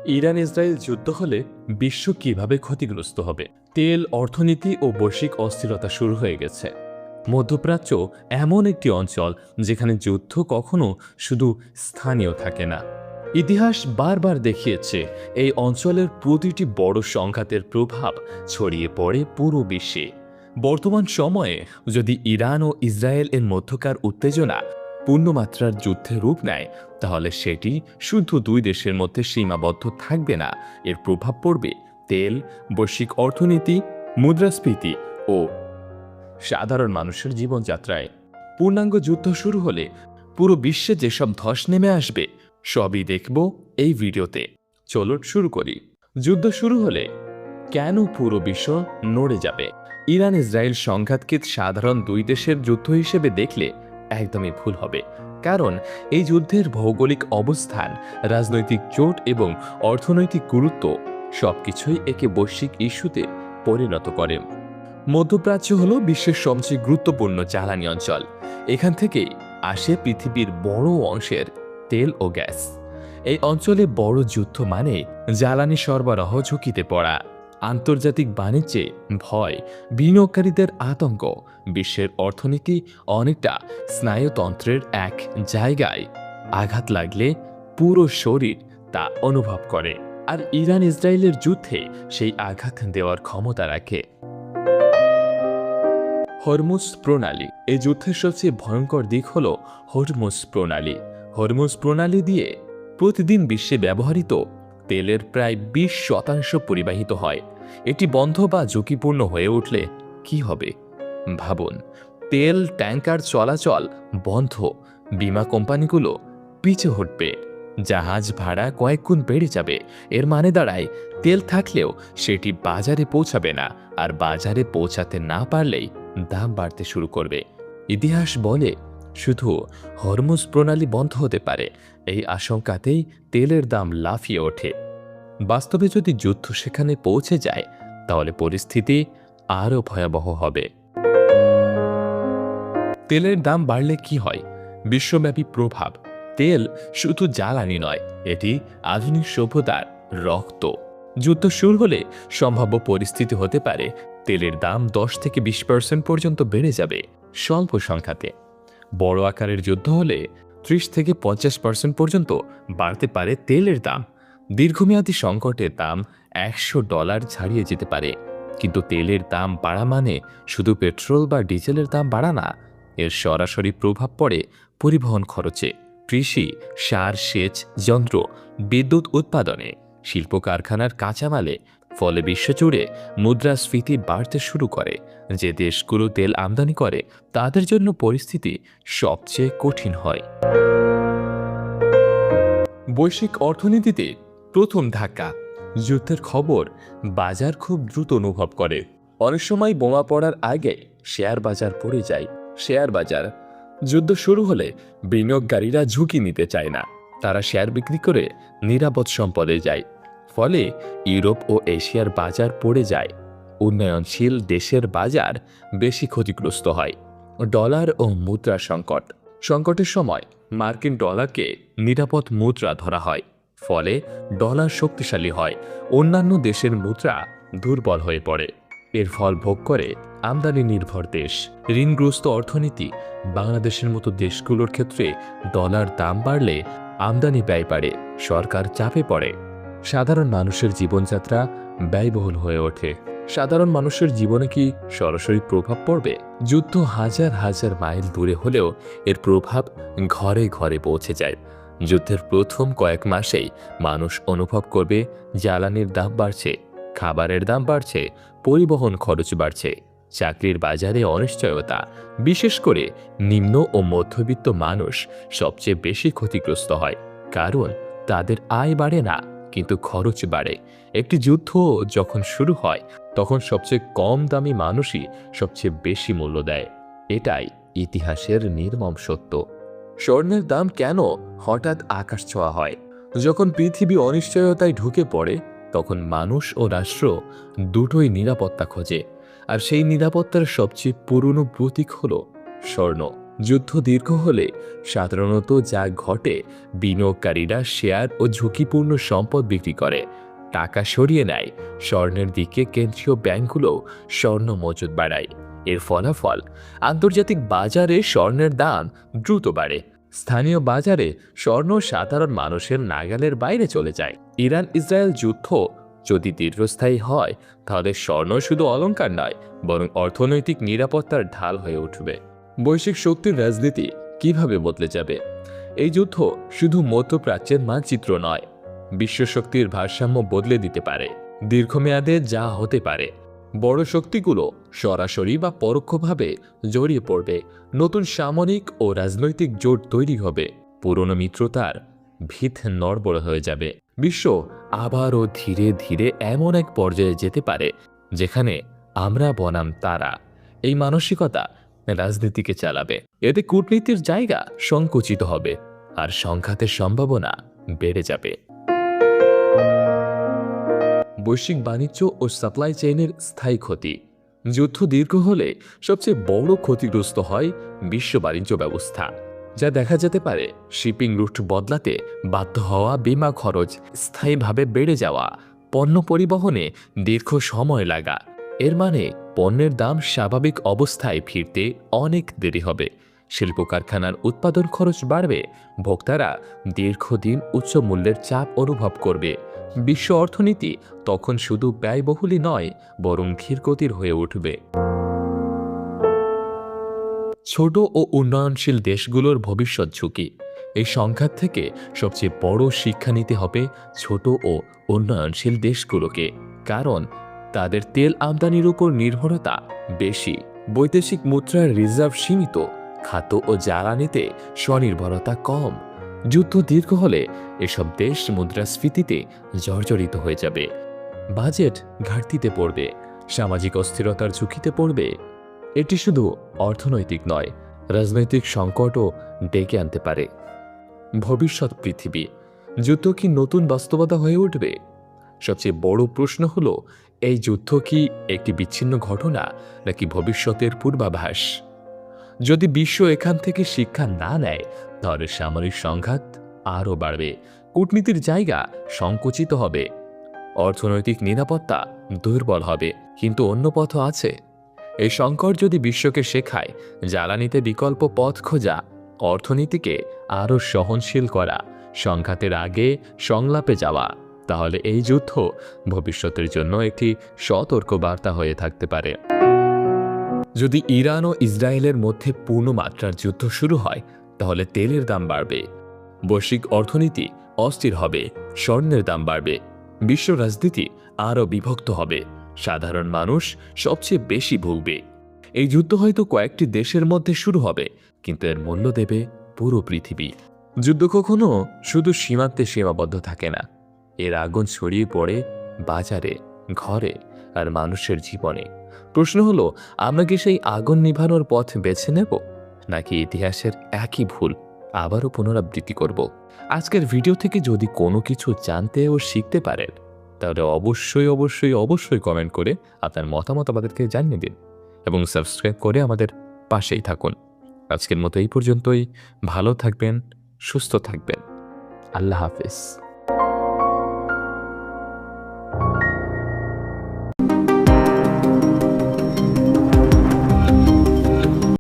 Iran Israel যুদ্ধ হলে বিশ্ব কিভাবে ক্ষতিগ্রস্ত হবে? তেল, অর্থনীতি ও বৈশ্বিক অস্থিরতা শুরু হয়ে গেছে। মধ্যপ্রাচ্য এমন একটি অঞ্চল যেখানে যুদ্ধ কখনো শুধু স্থানীয় থাকে না। ইতিহাস বারবার দেখিয়েছে এই অঞ্চলের প্রতিটি বড় সংঘাতের প্রভাব ছড়িয়ে পড়ে পুরো বিশ্বে। বর্তমান সময়ে যদি ইরান ও ইসরায়েল এর মধ্যকার উত্তেজনা পূর্ণমাত্রার যুদ্ধে রূপ নেয়, তাহলে সেটি শুধু দুই দেশের মধ্যে সীমাবদ্ধ থাকবে না। এর প্রভাব পড়বে তেল, বৈশ্বিক অর্থনীতি, মুদ্রাস্ফীতি ও সাধারণ মানুষের জীবনযাত্রায়। পূর্ণাঙ্গ যুদ্ধ শুরু হলে পুরো বিশ্বে যেসব ধস নেমে আসবে, সবই দেখব এই ভিডিওতে। চলো শুরু করি। যুদ্ধ শুরু হলে কেন পুরো বিশ্ব নড়ে যাবে? ইরান ইসরায়েল সংঘাতকে সাধারণ দুই দেশের যুদ্ধ হিসেবে দেখলে একদমই ভুল হবে। কারণ এই যুদ্ধের ভৌগোলিক অবস্থান, রাজনৈতিক জোট এবং অর্থনৈতিক গুরুত্ব সবকিছুই একে বৈশ্বিক ইস্যুতে পরিণত করে। মধ্যপ্রাচ্য হল বিশ্বের সবচেয়ে গুরুত্বপূর্ণ জ্বালানি অঞ্চল। এখান থেকেই আসে পৃথিবীর বড় অংশের তেল ও গ্যাস। এই অঞ্চলে বড় যুদ্ধ মানে জ্বালানি সরবরাহ ঝুঁকিতে পড়া, আন্তর্জাতিক বাণিজ্যে ভয়, বিনিয়োগকারীদের আতঙ্ক। বিশ্বের অর্থনীতি অনেকটা স্নায়ুতন্ত্রের এক জায়গায় আঘাত লাগলে পুরো শরীর তা অনুভব করে। আর ইরান ইসরায়েলের যুদ্ধে সেই আঘাত দেওয়ার ক্ষমতা রাখে। হরমুজ প্রণালী। এই যুদ্ধের সবচেয়ে ভয়ঙ্কর দিক হল হরমুজ প্রণালী। হরমুজ প্রণালী দিয়ে প্রতিদিন বিশ্বে ব্যবহৃত তেলের প্রায় 20% পরিবাহিত হয়। এটি বন্ধ বা ঝুঁকিপূর্ণ হয়ে উঠলে কি হবে ভাবুন। তেল ট্যাঙ্কার চলাচল বন্ধ, বিমা কোম্পানিগুলো পিছু হটবে, জাহাজ ভাড়া কয়েক গুণ বেড়ে যাবে। এর মানে দাঁড়ায় তেল থাকলেও সেটি বাজারে পৌঁছাবে না, আর বাজারে পৌঁছাতে না পারলেই দাম বাড়তে শুরু করবে। ইতিহাস বলে শুধু হরমুজ প্রণালী বন্ধ হতে পারে, এই আশঙ্কাতেই তেলের দাম লাফিয়ে ওঠে। বাস্তবে যদি যুদ্ধ সেখানে পৌঁছে যায়, তাহলে পরিস্থিতি আরও ভয়াবহ হবে। তেলের দাম বাড়লে কি হয়? বিশ্বব্যাপী প্রভাব। তেল শুধু জ্বালানি নয়, এটি আধুনিক সভ্যতার রক্ত। যুদ্ধ শুরু হলে সম্ভাব্য পরিস্থিতি হতে পারে তেলের দাম 10 থেকে 20% পর্যন্ত বেড়ে যাবে স্বল্প সংখ্যাতে। বড় আকারের যুদ্ধ হলে 30 থেকে 50% পর্যন্ত বাড়তে পারে তেলের দাম। দীর্ঘমেয়াদী সংকটের দাম $100 ছাড়িয়ে যেতে পারে। কিন্তু তেলের দাম বাড়া মানে শুধু পেট্রোল বা ডিজেলের দাম বাড়া না। এর সরাসরি প্রভাব পড়ে পরিবহন খরচে, কৃষি, সার, সেচ যন্ত্র, বিদ্যুৎ উৎপাদনে, শিল্প কারখানার কাঁচামালে। ফলে বিশ্বজুড়ে মুদ্রাস্ফীতি বাড়তে শুরু করে। যে দেশগুলো তেল আমদানি করে তাদের জন্য পরিস্থিতি সবচেয়ে কঠিন হয়। বৈশ্বিক অর্থনীতিতে প্রথম ধাক্কা। যুদ্ধের খবর বাজার খুব দ্রুত অনুভব করে। অনেক সময় বোমা পড়ার আগে শেয়ার বাজার পড়ে যায়। শেয়ার বাজার। যুদ্ধ শুরু হলে বিনিয়োগকারীরা ঝুঁকি নিতে চায় না, তারা শেয়ার বিক্রি করে নিরাপদ সম্পদে যায়। ফলে ইউরোপ ও এশিয়ার বাজার পড়ে যায়। উন্নয়নশীল দেশের বাজার বেশি ক্ষতিগ্রস্ত হয়। ডলার ও মুদ্রা সংকট। সংকটের সময় মার্কিন ডলারকে নিরাপদ মুদ্রা ধরা হয়। ফলে ডলার শক্তিশালী হয়, অন্যান্য দেশের মুদ্রা দুর্বল হয়ে পড়ে। এর ফল ভোগ করে আমদানি নির্ভর দেশ। ঋণগ্রস্ত অর্থনীতি। বাংলাদেশের মতো দেশগুলোর ক্ষেত্রে ডলার দাম বাড়লে আমদানি ব্যয় বাড়ে, সরকার চাপে পড়ে। সাধারণ মানুষের জীবনযাত্রা ব্যয়বহুল হয়ে ওঠে। সাধারণ মানুষের জীবনে কি সরাসরি প্রভাব পড়বে? যুদ্ধ হাজার হাজার মাইল দূরে হলেও এর প্রভাব ঘরে ঘরে পৌঁছে যায়। যুদ্ধের প্রথম কয়েক মাসেই মানুষ অনুভব করবে জ্বালানির দাম বাড়ছে, খাবারের দাম বাড়ছে, পরিবহন খরচ বাড়ছে, চাকরির বাজারে অনিশ্চয়তা। বিশেষ করে নিম্ন ও মধ্যবিত্ত মানুষ সবচেয়ে বেশি ক্ষতিগ্রস্ত হয়, কারণ তাদের আয় বাড়ে না কিন্তু খরচ বাড়ে। একটি যুদ্ধ যখন শুরু হয় তখন সবচেয়ে কম দামি মানুষই সবচেয়ে বেশি মূল্য দেয়। এটাই ইতিহাসের নির্মম সত্য। স্বর্ণের দাম কেন হঠাৎ আকাশ ছোঁয়া হয়? যখন পৃথিবী অনিশ্চয়তায় ঢুকে পড়ে, তখন মানুষ ও রাষ্ট্র দুটোই নিরাপত্তা খোঁজে। আর সেই নিরাপত্তার সবচেয়ে পুরনো প্রতীক হল স্বর্ণ। যুদ্ধ দীর্ঘ হলে সাধারণত যা ঘটে, বিনিয়োগকারীরা শেয়ার ও ঝুঁকিপূর্ণ সম্পদ বিক্রি করে, টাকা সরিয়ে নেয়। স্বর্ণের দিকে কেন্দ্রীয় ব্যাংকগুলো স্বর্ণ মজুত বাড়ায়। এর ফলাফল আন্তর্জাতিক বাজারে স্বর্ণের দাম দ্রুত বাড়ে। স্থানীয় বাজারে স্বর্ণ সাধারণ মানুষের নাগালের বাইরে চলে যায়। ইরান ইসরায়েল যুদ্ধ যদি দীর্ঘস্থায়ী হয়, তাহলে স্বর্ণ শুধু অলংকার নয়, বরং অর্থনৈতিক নিরাপত্তার ঢাল হয়ে উঠবে। বৈশ্বিক শক্তির রাজনীতি কিভাবে বদলে যাবে? এই যুদ্ধ শুধু মধ্যপ্রাচ্যের মানচিত্র নয়, বিশ্ব শক্তির ভারসাম্য বদলে দিতে পারে। দীর্ঘমেয়াদে যা হতে পারে, বড় শক্তিগুলো সরাসরি বা পরোক্ষভাবে জড়িয়ে পড়বে। নতুন সামরিক ও রাজনৈতিক জোট তৈরি হবে। পুরনো মিত্রতার ভিত নড়বড় হয়ে যাবে। বিশ্ব আবারও ধীরে ধীরে এমন এক পর্যায়ে যেতে পারে যেখানে আমরা বনাম তারা এই মানসিকতা রাজনীতিকে চালাবে। এতে কূটনীতির জায়গা সংকুচিত হবে আর সংঘাতের সম্ভাবনা বেড়ে যাবে। বৈশ্বিক বাণিজ্য ও সাপ্লাই চেইনের স্থায়ী ক্ষতি। যুদ্ধ দীর্ঘ হলে সবচেয়ে বড় ক্ষতিগ্রস্ত হয় বিশ্ব বাণিজ্য ব্যবস্থা। যা দেখা যেতে পারে শিপিং রুট বদলাতে বাধ্য হওয়া, বিমা খরচ স্থায়ীভাবে বেড়ে যাওয়া, পণ্য পরিবহনে দীর্ঘ সময় লাগা। এর মানে পণ্যের দাম স্বাভাবিক অবস্থায় ফিরতে অনেক দেরি হবে। শিল্প কারখানার উৎপাদন খরচ বাড়বে, ভোক্তারা দীর্ঘদিন উচ্চ মূল্যের চাপ অনুভব করবে। বিশ্ব অর্থনীতি তখন শুধু ব্যয়বহুলই নয়, বরং ধীরগতির হয়ে উঠবে। ছোট ও উন্নয়নশীল দেশগুলোর ভবিষ্যৎ ঝুঁকি। এই সংঘাত থেকে সবচেয়ে বড় শিক্ষা নিতে হবে ছোট ও উন্নয়নশীল দেশগুলোকে, কারণ তাদের তেল আমদানির উপর নির্ভরতা বেশি, বৈদেশিক মুদ্রার রিজার্ভ সীমিত, খাদ্য ও জ্বালানিতে স্বনির্ভরতা কম। যুদ্ধ দীর্ঘ হলে এসব দেশ মুদ্রাস্ফীতিতে জর্জরিত হয়ে যাবে, বাজেট ঘাটতিতে পড়বে, সামাজিক অস্থিরতার ঝুঁকিতে পড়বে। এটি শুধু অর্থনৈতিক নয়, রাজনৈতিক সংকটও ডেকে আনতে পারে। ভবিষ্যৎ পৃথিবী, যুদ্ধ কি নতুন বাস্তবতা হয়ে উঠবে? সবচেয়ে বড় প্রশ্ন হলো, এই যুদ্ধ কি একটি বিচ্ছিন্ন ঘটনা নাকি ভবিষ্যতের পূর্বাভাস? যদি বিশ্ব এখান থেকে শিক্ষা না নেয়, তাহলে সামরিক সংঘাত আরও বাড়বে, কূটনীতির জায়গা সংকুচিত হবে, অর্থনৈতিক নিরাপত্তা দুর্বল হবে। কিন্তু অন্য পথ আছে। এই সংকট যদি বিশ্বকে শেখায় জ্বালানিতে বিকল্প পথ খোঁজা, অর্থনীতিকে আরও সহনশীল করা, সংঘাতের আগে সংলাপে যাওয়া, তাহলে এই যুদ্ধ ভবিষ্যতের জন্য একটি সতর্ক বার্তা হয়ে থাকতে পারে। যদি ইরান ও ইসরায়েলের মধ্যে পূর্ণমাত্রার যুদ্ধ শুরু হয়, তাহলে তেলের দাম বাড়বে, বৈশ্বিক অর্থনীতি অস্থির হবে, স্বর্ণের দাম বাড়বে, বিশ্ব রাজনীতি আরও বিভক্ত হবে, সাধারণ মানুষ সবচেয়ে বেশি ভুগবে। এই যুদ্ধ হয়তো কয়েকটি দেশের মধ্যে শুরু হবে, কিন্তু এর মূল্য দেবে পুরো পৃথিবী। যুদ্ধ কখনো শুধু সীমান্তে সীমাবদ্ধ থাকে না, এর আগুন ছড়িয়ে পড়ে বাজারে, ঘরে আর মানুষের জীবনে। প্রশ্ন হলো, আমরা কি সেই আগুন নিভানোর পথ বেছে নেব, নাকি ইতিহাসের একই ভুল আবারও পুনরাবৃত্তি করব? আজকের ভিডিও থেকে যদি কোনো কিছু জানতে ও শিখতে পারেন, তাহলে অবশ্যই অবশ্যই অবশ্যই কমেন্ট করে আপনার মতামত আমাদেরকে জানিয়ে দিন এবং সাবস্ক্রাইব করে আমাদের পাশেই থাকুন। আজকের মতো এই পর্যন্তই। ভালো থাকবেন, সুস্থ থাকবেন। আল্লাহ হাফেজ।